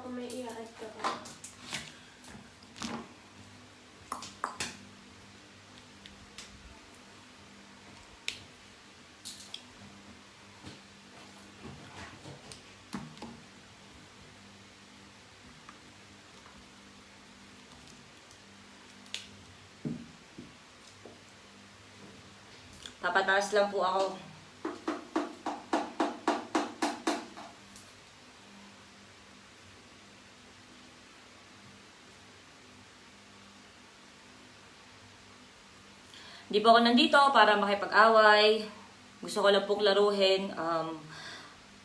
Baka may i-add ka pa. Papataas lang po ako. Hindi po ako nandito para makipag-away. Gusto ko lang pong laruhin.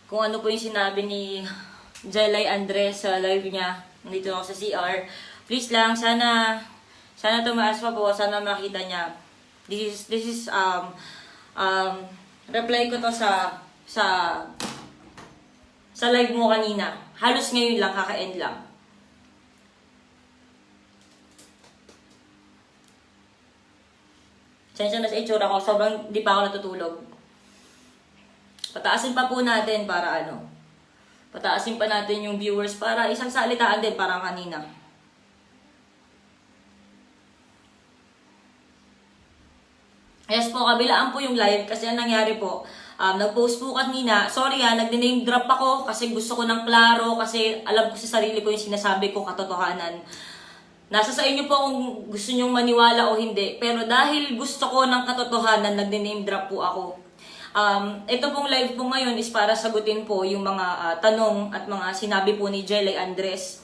Kung ano po yung sinabi ni Jelay Andres sa live niya. Nandito ako sa CR. Please lang, sana tumaas pa po. Sana makita niya. This is reply ko to sa live mo kanina. Halos ngayon lang, kaka-end lang. Sensya na sa itsura ko, sobrang di pa ako natutulog. Pataasin pa po natin para ano. Pataasin pa natin yung viewers para isang salitaan din parang kanina. Yes po, kabilaan po yung live kasi ang nangyari po, nag-post po kanina, sorry nag-name drop ako kasi gusto ko ng klaro kasi alam ko sa sarili ko yung sinasabi ko katotohanan. Nasa sa inyo po kung gusto nyong maniwala o hindi, pero dahil gusto ko ng katotohanan, nag-name drop po ako. Ito pong live po ngayon is para sagutin po yung mga tanong at mga sinabi po ni Jelay Andres.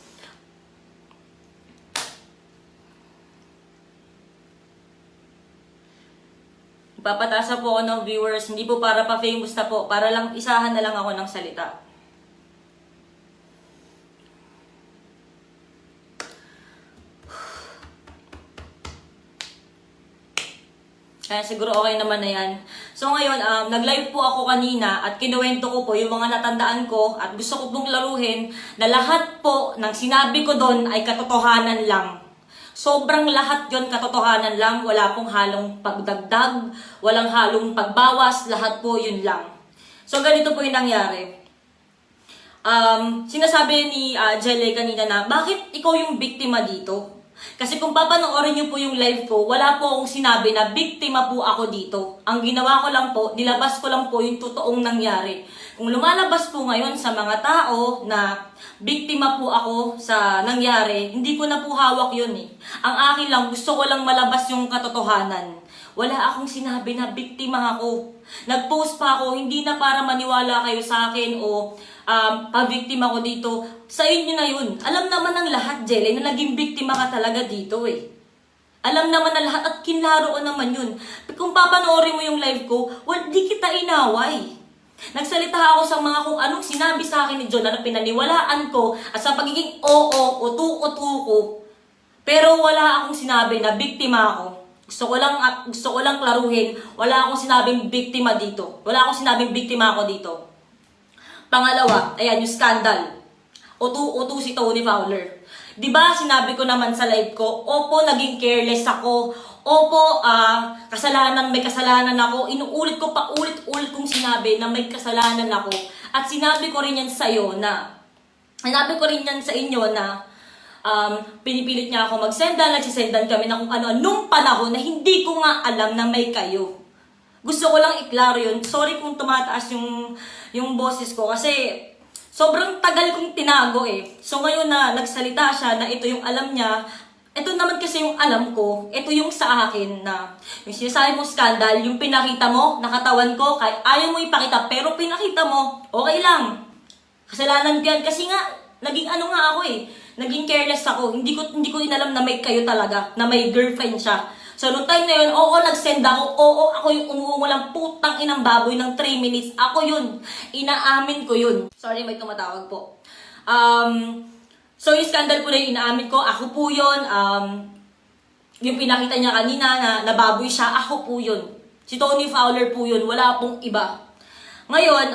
Papatasa po ako ng viewers, hindi po para pa-famous na po, para lang isahan na lang ako ng salita. Kaya siguro okay naman na yan. So ngayon, nag-live po ako kanina at kinuwento ko po yung mga natandaan ko at gusto ko pong laruhin na lahat po ng sinabi ko doon ay katotohanan lang. Sobrang lahat yon katotohanan lang, wala pong halong pagdagdag, walang halong pagbawas, lahat po yun lang. So ganito po yung nangyari. Sinasabi ni Jelly kanina na, bakit ikaw yung biktima dito? Kasi kung papanoorin niyo po yung live ko, wala po akong sinabi na biktima po ako dito. Ang ginawa ko lang po, nilabas ko lang po yung totoong nangyari. Kung lumalabas po ngayon sa mga tao na biktima po ako sa nangyari, hindi ko na po hawak yun eh. Ang akin lang, gusto ko lang malabas yung katotohanan. Wala akong sinabi na biktima ako. Nag-post pa ako, hindi na para maniwala kayo sa akin o pa-biktima ko dito. Sa inyo na yun. Alam naman ng lahat, Jelly, na naging biktima ka talaga dito eh. Alam naman na lahat at kinlaro ko naman yun. Kung papanoorin mo yung live ko, di kita inaway. Nagsalita ako sa mga kung anong sinabi sa akin ni John na pinaniwalaan ko at sa pagiging utu-utu ko. Pero wala akong sinabi na biktima ako. Gusto ko lang klaruhin, wala akong sinabing biktima dito. Wala akong sinabing biktima ako dito. Pangalawa, ayan yung scandal. Utu-utu si Tony Fowler. Diba sinabi ko naman sa live ko, opo, naging careless ako. Opo, may kasalanan ako. Inuulit ko pa ulit-ulit kong sinabi na may kasalanan ako. At sinabi ko rin yan sa inyo na pinipilit niya ako magsendan, nagsisendan kami na kung ano, nung panahon na hindi ko nga alam na may kayo. Gusto ko lang iklaro yun. Sorry kung tumataas yung boses ko kasi sobrang tagal kong tinago eh. So ngayon na nagsalita siya na ito yung alam niya, ito naman kasi yung alam ko, ito yung sa akin na yung sinasabi mo scandal, yung pinakita mo, nakatawan ko, kahit ayaw mo ipakita, pero pinakita mo, okay lang. Kasalanan ko yan kasi nga, naging ano nga ako eh. Naging careless ako. Hindi ko inalam na may kayo talaga, na may girlfriend siya. So, noong time na yun, nag-send ako. Ako yung umuungulang putang inang baboy ng 3 minutes. Ako yun. Inaamin ko yun. Sorry, may tumatawag po. So, yung scandal po na yung inaamin ko, ako po yun. Yung pinakita niya kanina na nababoy siya, ako po yun. Si Tony Fowler po yun. Wala pong iba. Ngayon,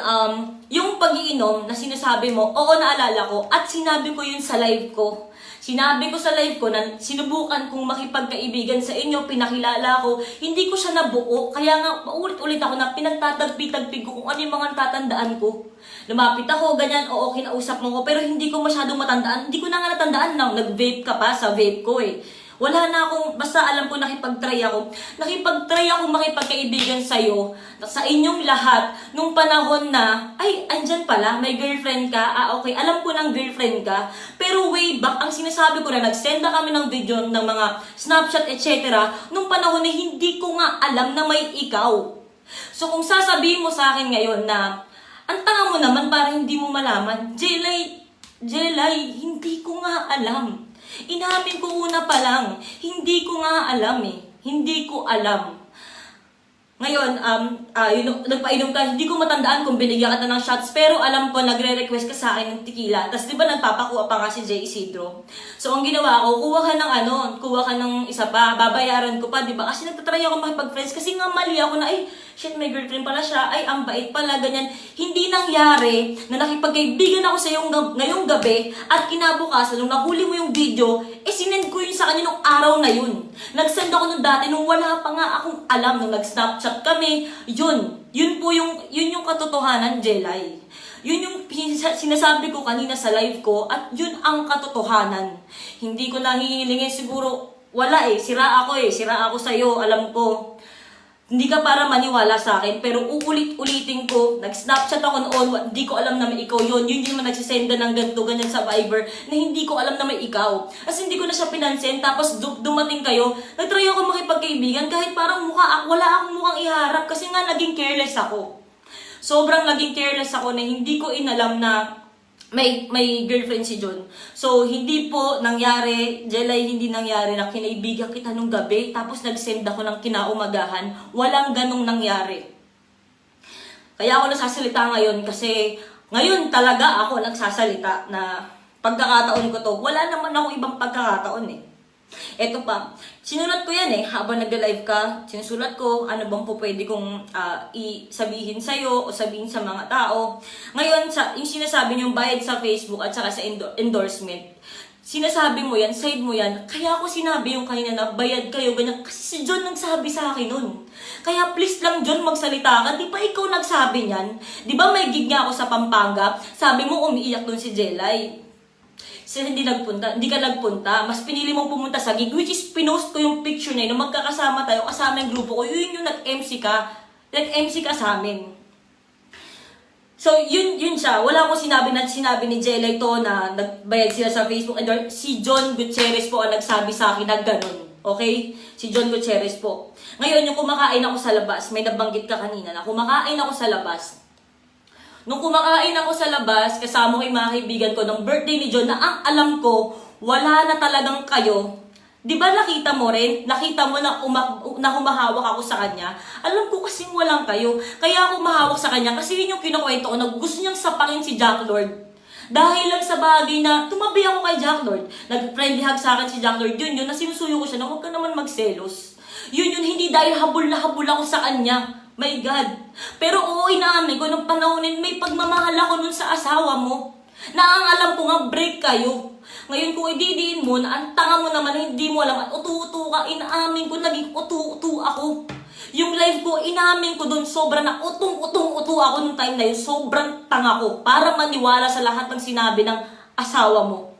yung pag-iinom na sinasabi mo, naalala ko. At sinabi ko yun sa live ko. Sinabi ko sa live ko na sinubukan kong makipagkaibigan sa inyo, pinakilala ko, hindi ko siya nabuo. Kaya nga, paulit-ulit ako na pinagtatagpi-tagpig ko kung ano yung mga natatandaan ko. lumapit ako, ganyan, oo, kinausap mo ko, pero hindi ko masyadong matandaan. Hindi ko na nga natandaan na nag-vape ka pa sa vape ko eh. Wala na akong, basta alam ko nakipag-try ako. Nakipag-try ako makipagkaibigan sa'yo, sa inyong lahat, nung panahon na, ay, andyan pala, may girlfriend ka, okay, alam ko ng girlfriend ka. Pero way back, ang sinasabi ko na, nagsend na kami ng video ng mga Snapchat, etc. Nung panahon na hindi ko nga alam na may ikaw. So kung sasabihin mo sa akin ngayon na, ang tanga mo naman para hindi mo malaman, Jelay, hindi ko nga alam. Inamin ko una pa lang, hindi ko nga alam eh. Hindi ko alam. Ngayon, nagpainom ka, hindi ko matandaan kung binigyan ka na ng shots, pero alam ko, nagre-request ka sa akin ng tequila. Tapos di ba nagpapakuha pa nga si Jay Isidro? So ang ginawa ko, kuha ka ng isa pa, babayaran ko pa, di ba? Kasi nagtatry ako makipag-friends, kasi nga mali ako na, ay, shit, may girlfriend pala siya, ay, ang bait pala, ganyan. Hindi nangyari na nakipagkaibigan ako sa ngayong gabi, at kinabukasan, nung nahuli mo yung video, sinend ko yun sa kanya nung araw na yun. Nag-send ako nung dati, nung wala pa nga akong alam, nung nag-snapchat kami, yun yung katotohanan, Jelay. Yun yung sinasabi ko kanina sa live ko, at yun ang katotohanan. Hindi ko nangihilingin siguro, wala sira ako sa'yo, alam ko. Hindi ka para maniwala sa akin, pero uulit-ulitin ko, nag-snapchat ako noon, hindi ko alam na may ikaw yun. Yun yung nagsisenda ng ganito, ganyan sa Viber, na hindi ko alam na may ikaw. Kasi hindi ko na siya pinansin, tapos dumating kayo, nagtry ako makipagkaibigan, kahit parang wala akong mukhang iharap, kasi nga naging careless ako. Sobrang naging careless ako na hindi ko inalam na may girlfriend si John. So, hindi po nangyari, Jelay, hindi nangyari na kinaibigan kita nung gabi, tapos nag-send ako ng kinaumagahan. Walang ganong nangyari. Kaya ako nasasalita ngayon kasi ngayon talaga ako nagsasalita na pagkakataon ko to. Wala naman ako ibang pagkakataon eh. Eto pa, sinulat ko yan habang nag-live ka, sinusulat ko ano bang po pwede kong sabihin sa'yo o sabihin sa mga tao. Ngayon, yung sinasabi niyong bayad sa Facebook at saka sa endorsement, sinasabi mo yan, side mo yan, kaya ako sinabi yung kanina na bayad kayo, ganyan, kasi si John nagsabi sa akin nun. Kaya please lang John, magsalita ka, di ba ikaw nagsabi niyan? Di ba may gig nga ako sa Pampanga, sabi mo umiiyak dun si Jelay. Kasi hindi ka nagpunta, mas pinili mong pumunta sa gig, which is pinost ko yung picture na yun, na magkakasama tayo, kasama yung grupo ko, yun yung nag-MC ka sa amin. So, yun siya, wala akong sinabi ni Jelay to na nagbayad sila sa Facebook, and si John Gutierrez po ang nagsabi sa akin na ganun, okay? Si John Gutierrez po. Ngayon, yung kumakain ako sa labas, may nabanggit ka kanina na kumakain ako sa labas. Nung kumakain ako sa labas, kasama ko yung mga kaibigan ko ng birthday ni John na ang alam ko, wala na talagang kayo. Di ba nakita mo rin? Nakita mo na humahawak ako sa kanya? Alam ko kasing walang kayo. Kaya ako mahawak sa kanya kasi yun yung kinukwento ko na gusto niyang sapakin si Jack Lord. Dahil lang sa bagay na tumabi ako kay Jack Lord. Nag-friendly hug sa akin si Jack Lord. Yun na sinusuyo ko siya na huwag ka naman magselos. Yun hindi dahil habol na habol ako sa kanya. My God. Pero oo, inaamin ko, nung panahonin, may pagmamahal ako nun sa asawa mo. Na ang alam ko nga, break kayo. Ngayon kung ididiin mo, na ang tanga mo naman, hindi mo alam, at utu-utu ka, inaamin ko, naging utu-utu ako. Yung life ko, inaamin ko dun, sobra na utong-utu ako nung time na yun, sobrang tanga ko, para maniwala sa lahat ng sinabi ng asawa mo.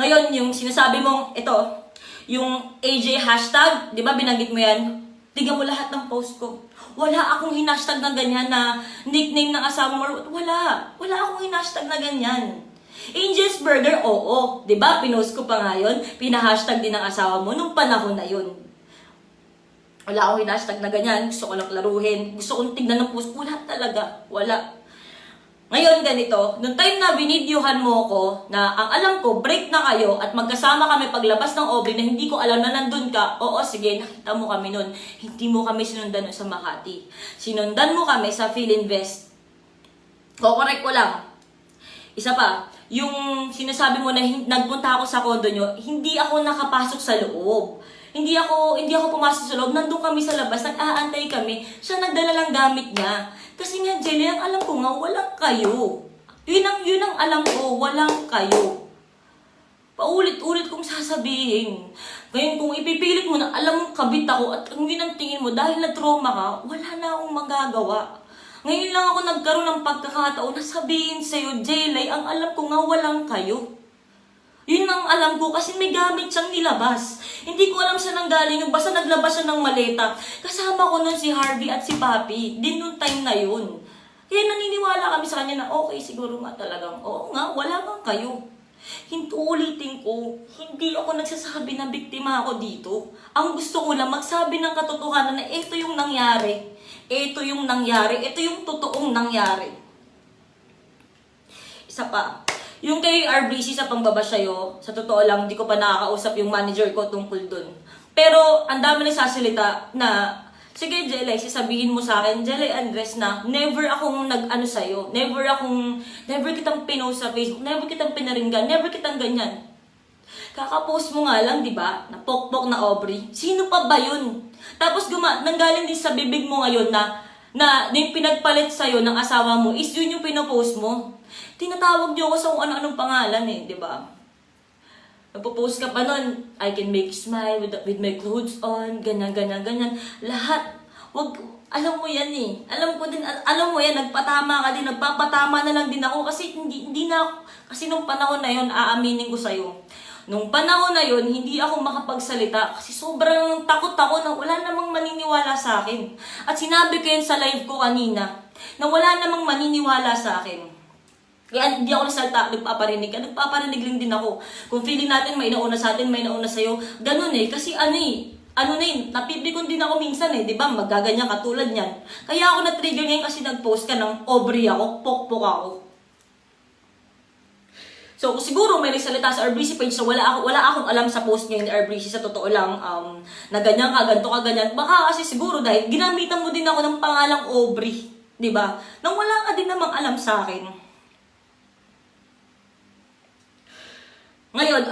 Ngayon, yung sinasabi mong, ito, yung AJ hashtag, di ba binanggit mo yan? Tingnan mo lahat ng post ko. Wala akong hinashtag na ganyan na nickname ng asawa mo. Wala akong hinashtag na ganyan. Angel's Burger, oo. Diba? Pinost ko pa nga yun. Pinahashtag din ng asawa mo nung panahon na yun. Wala akong hinashtag na ganyan. Gusto ko lang klaruhin. Gusto kong tignan ng post. Wala talaga. Wala. Ngayon, ganito, nung time na binidyohan mo ko, na ang alam ko, break na kayo at magkasama kami paglabas ng Aubrey na hindi ko alam na nandun ka, oo, sige, nakita mo kami nun. Hindi mo kami sinundan sa Makati. Sinundan mo kami sa Philinvest. Correct ko lang. Isa pa, yung sinasabi mo na nagpunta ako sa condo nyo, hindi ako nakapasok sa loob. Hindi ako pumasok sa loob. Nandun kami sa labas, nag-aantay kami. Siya nagdala lang gamit niya. Kasi nga, Jelly, ang alam ko nga, walang kayo. Yun ang alam ko, walang kayo. Paulit-ulit kong sasabihin. Ngayon, kung ipipilit mo na alam mong kabit ako at ang yun ang tingin mo, dahil na-trauma ka, wala na akong magagawa. Ngayon lang ako nagkaroon ng pagkakataon na sabihin sa'yo, Jelay, ang alam ko nga walang kayo. Yun ang alam ko kasi may gamit siyang nilabas. Hindi ko alam saan nanggaling yung basta naglabas siya ng maleta. Kasama ko nun si Harvey at si Papi. Din nung time na yun. Kaya naniniwala kami sa kanya na okay, siguro nga talagang, oo nga, wala kang kayo. Ulitin ko, hindi ako nagsasabi na biktima ako dito. Ang gusto ko lang magsabi ng katotohanan na ito yung nangyari. Ito yung nangyari. Ito yung totoong nangyari. Isa pa. Yung kay RBC sa pangbabash sa'yo, sa totoo lang, hindi ko pa nakakausap yung manager ko tungkol dun. Pero, ang dami nagsasalita na, sige, Jelay, sasabihin mo sa akin, Jelay Andres na, never akong nag-ano sa'yo, never kitang pinost sa Facebook, never kitang pinaringgan, never kitang ganyan. Kakapost mo nga lang, di ba, na pokpok na Aubrey. Sino pa ba yun? Tapos, nanggaling din sa bibig mo ngayon na yung pinagpalit sa'yo ng asawa mo, is yun yung pinopost mo. Tinatawag niyo ako sa kung ano-anong pangalan eh, di ba? Nagpo-post ka pa nun, I can make you smile with my clothes on, ganyan. Lahat. Alam mo yan eh. Alam mo yan, nagpatama ka din, nagpapatama na lang din ako kasi hindi na ako, kasi nung panahon na yun, aaminin ko sa'yo. Nung panahon na yun, hindi ako makapagsalita kasi sobrang takot ako na wala namang maniniwala sa akin. At sinabi ko yan sa live ko kanina, na wala namang maniniwala sa akin. Kaya hindi ako nasalta, nagpaparinig ka. Nagpaparinig lang din ako. Kung feeling natin may nauna sa atin, may nauna sa'yo, ganun eh. Kasi napipikon din ako minsan eh, di ba? Magaganyan katulad niyan. Kaya ako na-trigger ngayon kasi nag-post ka ng Aubrey ako, pokpok ako. So, siguro may nagsalita sa RBC page na wala akong alam sa post ngayon ni RBC sa totoo lang, na ganyan ka, ganito ka, ganyan. Baka kasi siguro dahil ginamitan mo din ako ng pangalang Aubrey, di ba? Nang wala ka din namang alam sa akin. Ngayon,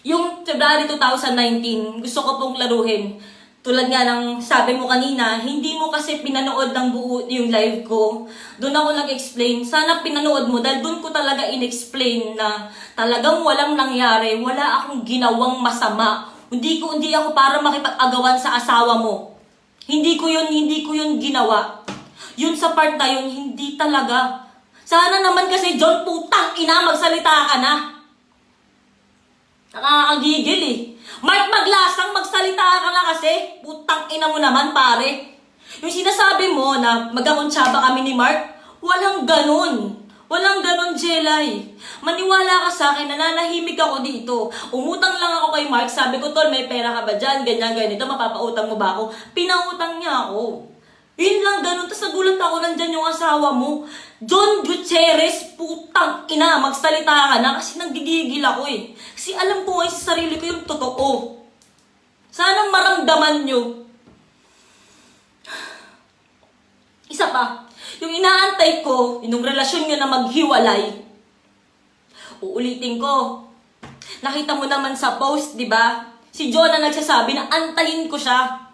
yung February 2019, gusto ko pong laruhin. Tulad nga ng sabi mo kanina, hindi mo kasi pinanood ng buo yung live ko. Doon ako nag-explain. Sana pinanood mo dahil doon ko talaga in-explain na talagang walang nangyari. Wala akong ginawang masama. Hindi ako para makipag-agawan sa asawa mo. Hindi ko yun ginawa. Yun sa part na yun, hindi talaga. Sana naman kasi, John, putang ina, magsalita ka na. Nakakagigil eh. Mark Maglasang, magsalita ka na kasi. Putang ina mo naman, pare. Yung sinasabi mo na magkakonsyaba kami ni Mark, walang ganun. Walang ganun, Jelay. Maniwala ka sa akin, nananahimik ako dito. Umutang lang ako kay Mark, sabi ko, tol, may pera ka ba dyan? Ganyan, ganito, mapapautang mo ba ako? Pinautang niya ako. Yun lang, ganun. Tapos nagulat ako, nandyan yung asawa mo. John Gutierrez, putang ina, magsalita ka na kasi nanggigigil ako eh. Kasi alam ko ngayon sa sarili ko yung totoo. Sanang maramdaman nyo. Isa pa, yung inaantay ko, yung relasyon nyo na maghiwalay. Uulitin ko. Nakita mo naman sa post, di ba? Si John na nagsasabi na antayin ko siya.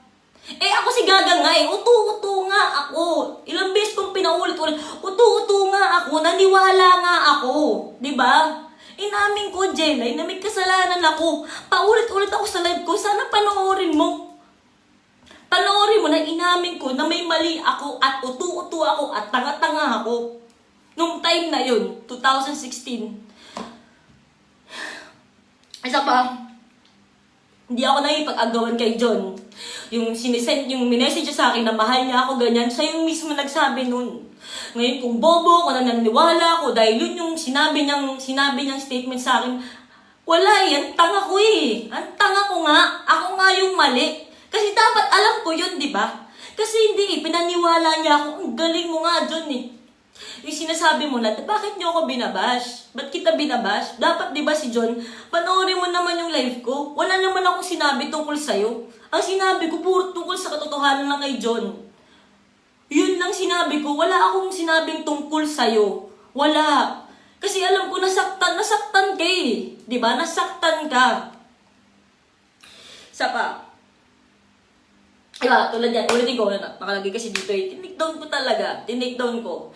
Ako si Gaga nga eh. Utu-utu nga ako. Ilang beses kong pinaulit-ulit. Utu-utu nga ako. Naniwala nga ako. Diba? Inamin ko, Jelay, na may kasalanan ako. Paulit-ulit ako sa live ko. Sana panoorin mo. Panoorin mo na inamin ko na may mali ako at utu-utu ako at tanga-tanga ako. Nung time na yun, 2016. Isa pa, hindi ako nakipag-agawan kay John. Yung minessage siya sa akin na mahal niya ako, ganyan. Siya yung mismo nagsabi nun. Ngayon, kung bobo ako na naniniwala ako dahil yun yung sinabi niyang statement sa akin, wala yan, tanga ko eh. Ang tanga ko nga, ako nga yung mali. Kasi dapat alam ko yun, di ba? Kasi hindi eh, pinaniwala niya ako, ang galing mo nga, John eh. Yung sinasabi mo na, bakit niyo ako binabash? Ba't kita binabash? Dapat, di ba si John, panoorin mo naman yung live ko. Wala naman akong sinabi tungkol sa'yo. Ang sinabi ko, puro tungkol sa katotohanan lang kay John. Yun lang sinabi ko. Wala akong sinabing tungkol sa'yo. Wala. Kasi alam ko, nasaktan ka eh. Di ba? Nasaktan ka. Isa pa. Diba, tulad yan. Ulitin ko, nakalagay kasi dito eh. Tinake down ko talaga. Tinake down ko.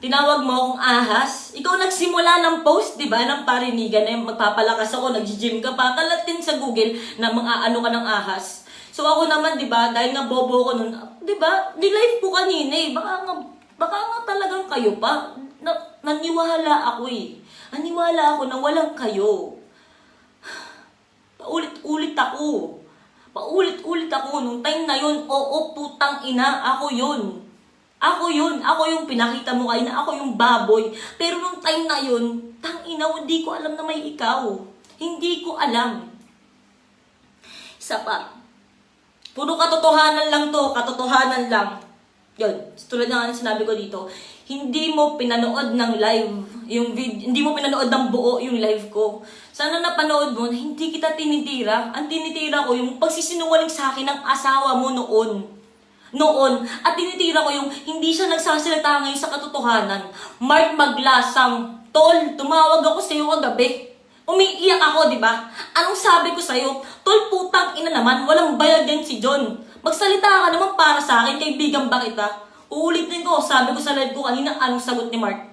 Tinawag mo akong ahas. Ikaw nagsimula ng post, di ba, ng parinigan na magpapalakas ako, nag-gym ka pa. Kalatin sa Google na mga ano ka ng ahas. So ako naman, di ba, dahil nga bobo ko nun, di ba, nilive ko kanina eh. Baka nga talagang kayo pa. Naniwala ako eh. Naniwala ako na walang kayo. Paulit-ulit ako. Paulit-ulit ako. Nung time na yun, oo, putang ina, ako yun. Ako yun. Ako yung pinakita mo kayo na ako yung baboy. Pero nung time na yun, tang ina, hindi ko alam na may ikaw. Hindi ko alam. Isa pa. Puro katotohanan lang to. Katotohanan lang. Yun. Tulad na nga sinabi ko dito. Hindi mo pinanood ng live yung video. Hindi mo pinanood ng buo yung live ko. Sana napanood mo na hindi kita tinitira. Ang tinitira ko yung pagsisinungaling sa akin ng asawa mo noon. At tinitira ko yung hindi siya nagsasalita ngayon sa katotohanan. Mark Maglasang. Tol, tumawag ako sa iyo kagabi. Umiiyak ako, di ba? Anong sabi ko sa'yo? Tol, putang ina naman, walang bayad yan si John. Magsalita ka naman para sa akin, kaibigan ba kita? Uulitin ko, sabi ko sa live ko kanina, anong sagot ni Mark?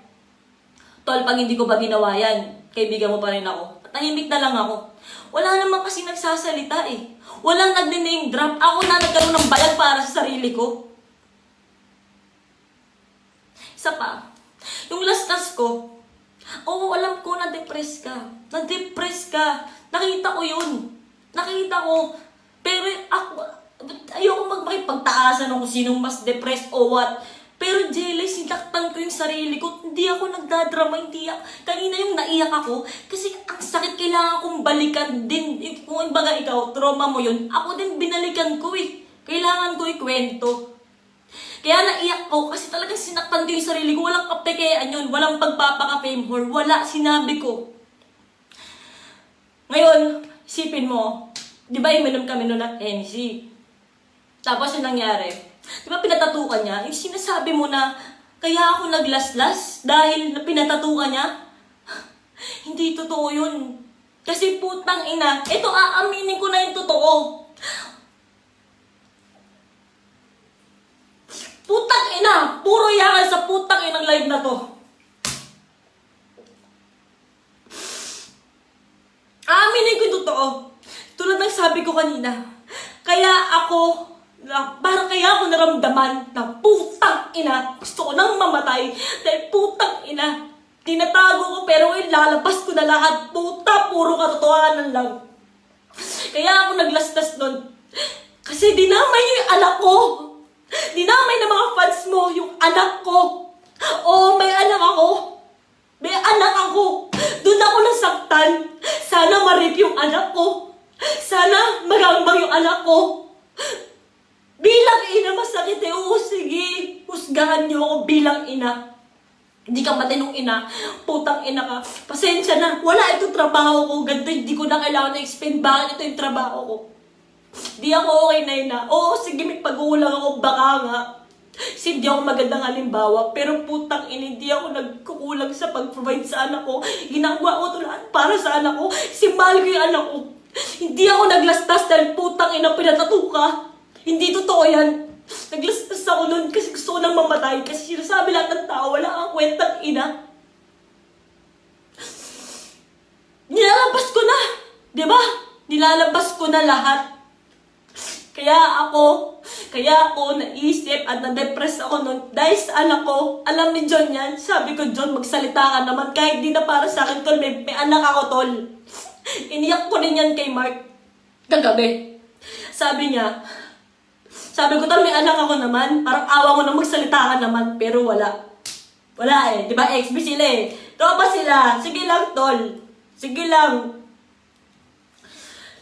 Tol, pag hindi ko ba ginawa yan, kaibigan mo pa rin ako. Tahimik na lang ako. Wala naman kasi nagsasalita eh. Walang nagne-name drop. Ako na nagkaroon ng bayad para sa sarili ko. Isa pa, yung last ko, oo, alam ko na-depress ka. Na-depress ka. Nakita ko yun. Nakita ko. Pero ako, ayoko magpagtaasan kung sinong mas depressed o what. Pero Jelay, sinaktan ko yung sarili ko. Hindi ako nagdadrama. Kanina yung naiyak ako. Kasi ang sakit, kailangan kong balikan din. Kung baga ikaw, trauma mo yun. Ako din binalikan ko eh. Kailangan ko ikwento. Kaya naiyak ko kasi talagang sinaktan ko yung sarili ko. Walang kapekean yun. Walang pagpapaka-fame whore. Wala, sinabi ko. Ngayon, isipin mo, di ba iminom kami noon ng NC? Tapos yung nangyari, di ba pinatatukan niya? Yung sinasabi mo na, kaya ako naglaslas dahil pinatatukan niya? Hindi totoo yun. Kasi putang ina, ito aaminin ko na yung totoo. Putang ina! Puro yakan sa putang inang live na to. Aaminin ko yung totoo. Tulad ng sabi ko kanina. Parang kaya ako naramdaman na putang ina. Gusto ko nang mamatay. Dahil putang ina. Tinatago ko pero ilalabas ko na lahat. Puta, puro katotohanan lang. Kaya ako naglastas nun. Kasi dinamay niyo yung anak ko. Dinamay ng mga fans mo yung anak ko. Oo, may anak ako. May anak ako. Doon ako nasaktan. Sana ma-rape yung anak ko. Sana magambang yung anak ko. Bilang ina, masakit eh. Oo, sige. Husgahan niyo ako bilang ina. Hindi ka matinong ina. Putang ina ka. Pasensya na. Wala itong trabaho ko. Ganito, hindi ko na kailangan na-explain bakit ito yung trabaho ko. Di ako okay na ina. Oo, sige, may pag-uulang ako. Baka nga. Kasi hindi ako magandang halimbawa. Pero putang ina, hindi ako nagkukulang sa pag-provide sa anak ko. Ginagawa ko ito lahat para sa anak ko. Kasi mahal ko yung anak ko. Hindi ako naglastas dahil putang ina pinatato ka. Hindi totoo yan. Naglastas ako nun kasi gusto ko nang mamatay. Kasi sinasabi lahat ng tao, wala kang kwentang ina. Nilalabas ko na. Diba? Nilalabas ko na lahat. Kaya ako naisip at na-depress ako nun dahil sa anak ko. Alam ni John yan. Sabi ko, John, magsalita ka naman. Kahit di na para sa akin, tol. May anak ako, tol. Iniyak ko rin yan kay Mark kagabi. Sabi ko, tol, may anak ako naman. Parang awa mo na magsalita ka naman. Pero wala. Wala eh. Di ba, XB sila eh. Tropa sila. Sige lang, tol. Sige lang.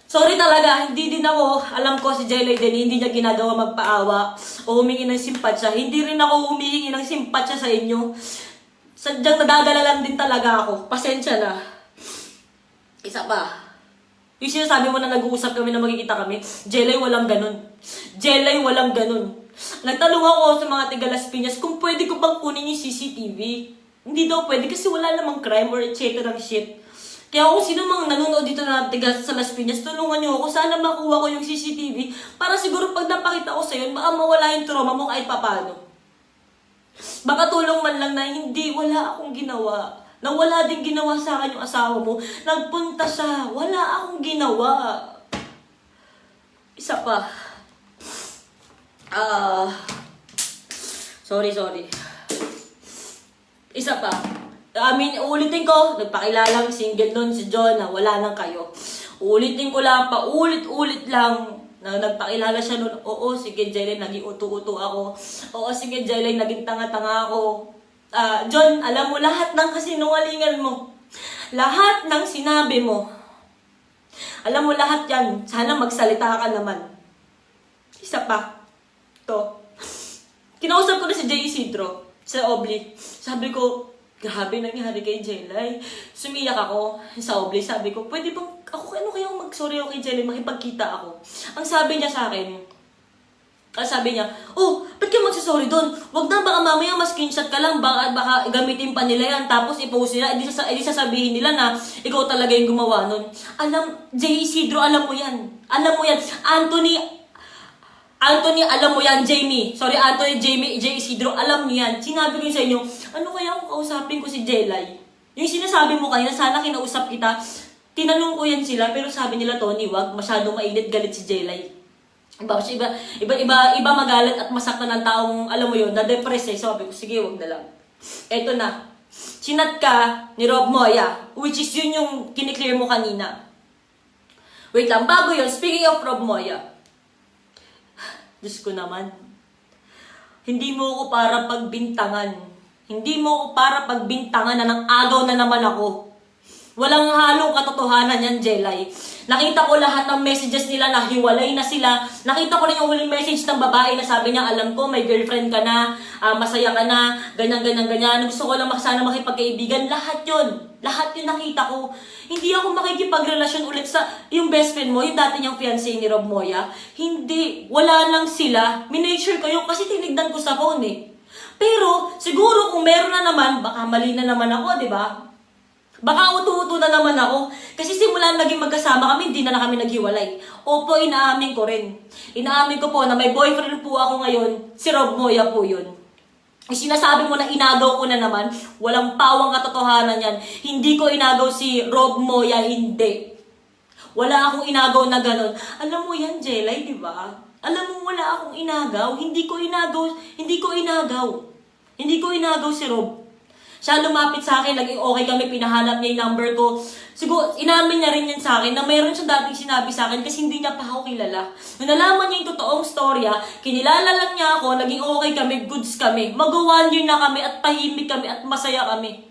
Sorry talaga, hindi din ako, alam ko si Jelay din, hindi niya ginagawa magpaawa o humingi ng simpatsya. Hindi rin ako humingi ng simpatsya sa inyo. Sadyang nadadala lang din talaga ako. Pasensya na. Isa pa. Yung sinasabi mo na nag-uusap kami na magkikita kami, Jelay walang ganun. Jelay walang ganun. Nagtanong ako sa mga taga Las Piñas kung pwede ko bang kunin yung CCTV. Hindi daw pwede kasi wala namang crime or etc. shit. Kaya kung sino mang nanonood dito na tiga sa Las Piñas, tulungan niyo ako. Sana makuha ko yung CCTV para siguro pag napakita ko sa'yo, baka mawala yung trauma mo kahit papano. Baka tulong man lang na hindi, wala akong ginawa. Na wala din ginawa sa akin yung asawa mo. Nagpunta siya, wala akong ginawa. Isa pa. Ah, sorry. Isa pa. Uulitin ko, nagpakilalang single nun si John na wala nang kayo. Uulitin ko lang, paulit-ulit lang na nagpakilala siya nun. Oo, sige Jelay, naging utu-utu ako. Oo, sige Jelay, naging tanga-tanga ako. John, alam mo lahat ng kasinungalingan mo. Lahat ng sinabi mo. Alam mo lahat yan. Sana magsalita ka naman. Isa pa. To. Kinausap ko na si Jay Isidro sa Obli. Sabi ko, grabe nangyari kay Jelay. Sumiyak ako sa Obli. Sabi ko, pwede bang ano kayang mag-sorry ako kay Jelay, makipagkita ako. Ang sabi niya sa akin, sabi niya, oh, ba't ka magsasorry doon? Wag na, baka mamaya ma-screenshot ka lang, baka gamitin pa nila yan, tapos i-post nila, edi sasabihin nila na ikaw talaga yung gumawa nun. Jay Isidro, alam mo yan. Alam mo yan. Anthony, alam mo yan, Jamie, Jay Isidro, alam niyo yan. Sinabi ko yun sa inyo, ano kaya kung kausapin ko si Jelay? Yung sinasabi mo kanina, sana kinausap kita. Tinanong ko yan sila, pero sabi nila, Tony, wag, masyadong mainit galit si Jelay. Iba magalit at masaktan ng taong, alam mo yun, na-depress eh. Sabi ko, sige, wag na lang. Eto na. Sinat ka ni Rob Moya, which is yun yung kiniklear mo kanina. Wait lang, bago yun, speaking of Rob Moya, Diyos ko naman. Hindi mo ako para pagbintangan. Hindi mo ako para pagbintangan na ng agaw na naman ako. Walang halong katotohanan yan, Jelay. Nakita ko lahat ng messages nila na hiwalay na sila. Nakita ko rin yung huling message ng babae na sabi niya, alam ko, may girlfriend ka na, masaya ka na, ganyan. Gusto ko lang sana makipagkaibigan. Lahat yun nakita ko. Hindi ako makikipagrelasyon ulit sa yung best friend mo, yung dati niyang fiancé ni Rob Moya. Hindi. Wala lang sila. Minake ko yun kasi tinignan ko sa phone eh. Pero, siguro kung meron na naman, baka mali na naman ako, di ba? Baka utu-utu na naman ako. Kasi simula naging magkasama kami, hindi na kami naghiwalay. Opo, inaamin ko rin. Inaamin ko po na may boyfriend po ako ngayon. Si Rob Moya po yun. Sinasabi mo na inagaw ko na naman. Walang pawang katotohanan yan. Hindi ko inagaw si Rob Moya, hindi. Wala akong inagaw na ganon. Alam mo yan, Jelay, di ba? Alam mo, wala akong inagaw. Hindi ko inagaw si Rob. Siya lumapit sa akin, naging okay kami, pinahanap niya yung number ko. Siguro, inamin niya rin yan sa akin na mayroon siya dating sinabi sa akin kasi hindi niya pa ako kilala. Nung nalaman niya yung totoong storya, kinilala lang niya ako, naging okay kami, goods kami. Mag-1 year na kami at tahimik kami at masaya kami.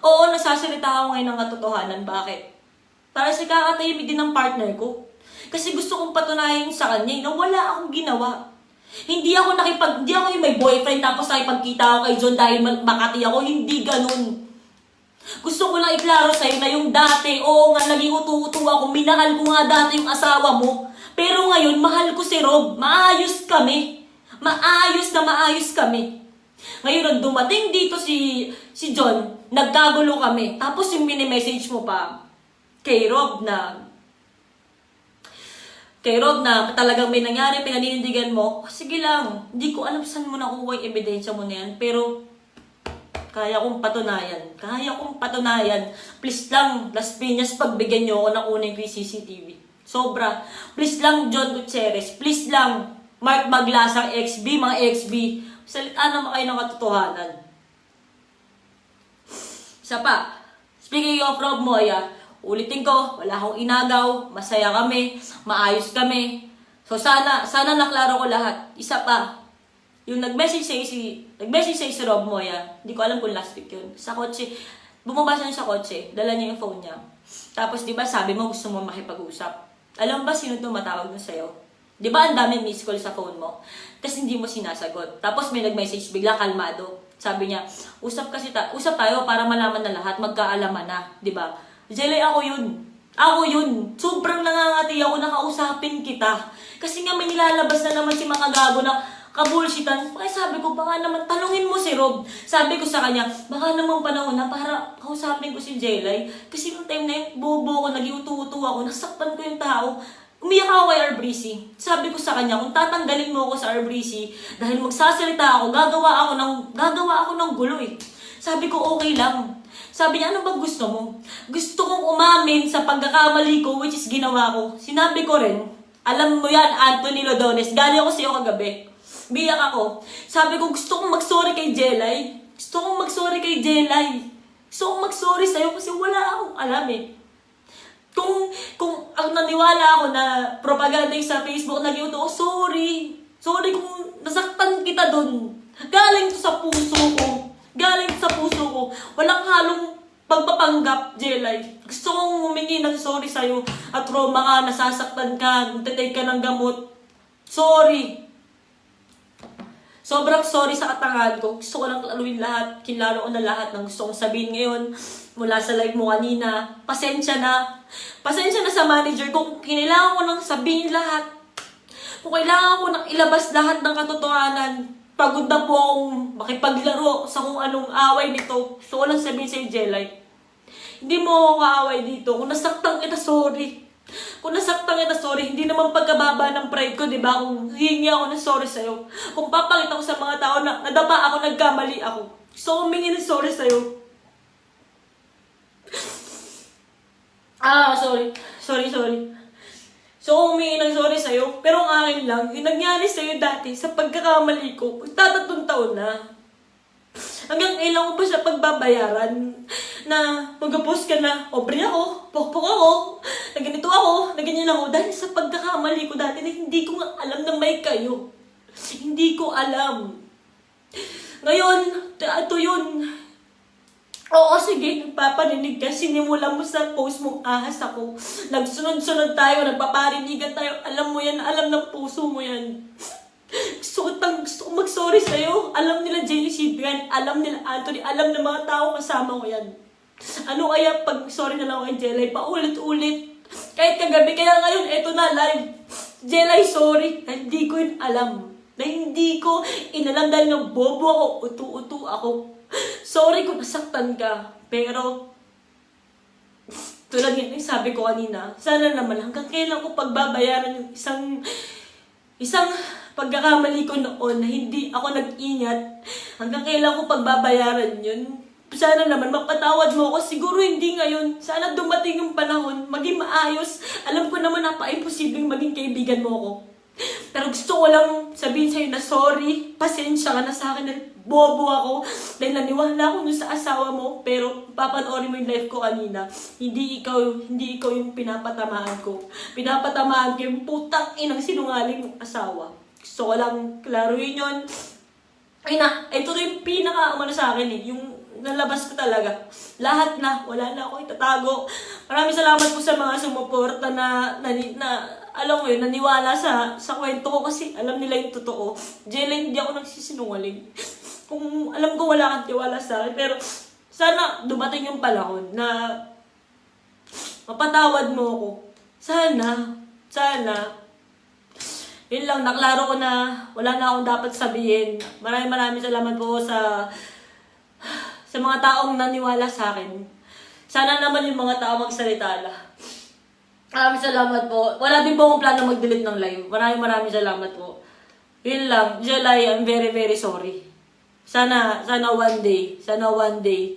Oo, nasasalita ako ngayon ng katotohanan. Bakit? Para sa kakatahimik din ng partner ko. Kasi gusto kong patunayan sa kanya na wala akong ginawa. Hindi ako yung may boyfriend tapos nakipagkita ako kay John dahil Makati ako. Hindi ganun. Gusto ko lang iklaro sa'yo na yung dati, oo nga, naging utu-utu ako. Minahal ko nga dati yung asawa mo. Pero ngayon, mahal ko si Rob. Maayos kami. Maayos kami. Ngayon, dumating dito si John, nagkagulo kami. Tapos yung mini-message mo pa kay Rob na talagang may nangyari, pinaninindigan mo, sige lang, hindi ko alam saan mo nakuha yung ebidensya mo na yan, pero kaya kong patunayan. Please lang, Las Piñas, pagbigyan nyo ako ng unang CCTV. Sobra. Please lang, John Gutierrez. Please lang, Mark Maglasang XB, mga XB. Salita naman kayo ng katotohanan. Isa pa, speaking of Rob Moya, ulitin ko, wala akong inagaw, masaya kami, maayos kami. So sana naklaro ko lahat. Isa pa, yung nag-message sa'yo si Rob Moya, hindi ko alam kung last week yun. Sa kotse, bumaba siya sa kotse, dala niya yung phone niya. Tapos di ba sabi mo gusto mo makipag-usap. Alam ba sino tumatawag na sa'yo? Di ba ang dami miss call sa phone mo? Tapos hindi mo sinasagot. Tapos may nag-message, bigla kalmado. Sabi niya, usap tayo para malaman na lahat, magkaalaman na. Di ba? Jelay, ako yun. Sobrang nangangati ako na kausapin kita. Kasi nga may nilalabas na naman si mga gago na kabulshitan. Kaya sabi ko, baka naman tanungin mo si Rob. Sabi ko sa kanya, baka naman panahon na para kausapin ko si Jelay. Kasi nung time na yun, bobo ko, nag-iutu-utu ako, nasaktan ko yung tao. Umiyak ako kay Arbreezy. Sabi ko sa kanya, kung tatanggalin mo ako sa Arbreezy, dahil magsasalita ako, gagawa ako ng gulo eh. Sabi ko, okay lang. Sabi niya, ano ba gusto mo? Gusto kong umamin sa pagkakamali ko, which is ginawa ko. Sinabi ko rin, alam mo yan, Anthony Lodones, galing ako sa'yo kagabi. Biyak ako. Sabi ko, gusto kong mag-sorry kay Jelay. Gusto kong mag-sorry kay Jelay. Gusto kong mag-sorry sa'yo kasi wala akong alam eh. Kung ang naniwala ako na propaganda yung sa Facebook, naging ito, sorry. Sorry kung nasaktan kita dun. Galing to sa puso ko. Galing sa puso ko. Walang halong pagpapanggap, Jelay. Gusto kong humingi ng sorry sa'yo. At trauma ka, nasasaktan ka, nagtitake ka ng gamot. Sorry. Sobrang sorry sa katangahan ko. Gusto ko lang laluin lahat. Kinlaro ko na lahat ng gusto kong sabihin ngayon. Mula sa live mo kanina. Pasensya na. Pasensya na sa manager ko. Kailangan ko nang sabihin lahat. Kung kailangan ko nang ilabas lahat ng katotohanan. Pagod na po akong makipaglaro sa kung anong away nito. Gusto ko lang sabihin sa'yo, Jelay. Hindi mo ako kaaway dito. Kung nasaktan kita, sorry. Kung nasaktan kita, sorry. Hindi naman pagkababa ng pride ko, di ba? Kung hihingi ako ng sorry sa'yo. Kung papakita ko sa mga tao na nadapa ako, nagkamali ako. Gusto ko humingi ng sorry sa'yo. Sorry. So, humingi ng sorry sa'yo. Pero ang akin lang, yung nangyari sa'yo dati sa pagkakamali ko, magtatatong taon na. Hanggang kailan ko pa siya pagbabayaran na mag-post ka na, obre ako, pokpok ako, na ganito ako, na ganyan ako, dahil sa pagkakamali ko dati na hindi ko nga alam na may kayo. Hindi ko alam. Ngayon, ito yun. Oo, sige, nagpaparinig ka. Sinimula mo sa post mong ahas ako. Nagsunod-sunod tayo, nagpaparinigan tayo. Alam mo yan, alam ng puso mo yan. Gusto ko mag-sorry sa'yo. Alam nila Jenny Ciprian, alam nila Anthony, alam ng mga tao kasama ko yan. Ano kaya pag sorry na lang kay Jelay, paulit-ulit. Kahit kagabi, kaya ngayon, eto na, live. Jelay, sorry. Hindi ko yun alam. Na hindi ko inalam dahil na bobo ako, utu-utu ako. Sorry kung nasaktan ka. Pero, tulad yun, sabi ko kanina, sana naman hanggang kailan ko pagbabayaran yung isang pagkakamali ko noon na hindi ako nag-ingat, hanggang kailan ko pagbabayaran yun. Sana naman mapatawad mo ako. Siguro hindi ngayon. Sana dumating yung panahon, maging maayos. Alam ko naman napaka-imposibleng maging kaibigan mo ako. Pero gusto ko lang sabihin sa'yo na sorry. Pasensya ka na sa akin na bobo ako. Dahil naniwala ako nun sa asawa mo. Pero papanoorin mo yung live ko kanina. Hindi ikaw yung pinapatamaan ko. Pinapatamaan ko yung putang inang sinungaling mong asawa. Gusto ko lang klaruin yun. Ay na, ito yung pinaka-umano sa akin eh. Yung nalabas ko talaga. Lahat na. Wala na ako itatago. Maraming salamat po sa mga sumuporta na alam mo yun, naniwala sa kwento ko kasi alam nila yung totoo. Jelay, hindi ako nagsisinungaling. Kung alam ko wala kang tiwala sa akin. Pero sana dumating yung panahon na mapatawad mo ako. Sana. Yun lang, naklaro ko na wala na akong dapat sabihin. Maraming salamat po sa mga taong naniwala sa akin. Sana naman yung mga tao magsalita na. Maraming salamat po. Wala din po akong plano mag-delete ng live. Maraming salamat po. Yun lang. Jelay, I'm very, very sorry. Sana one day,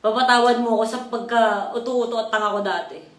papatawad mo ako sa pagka-uto-uto at tanga ko dati.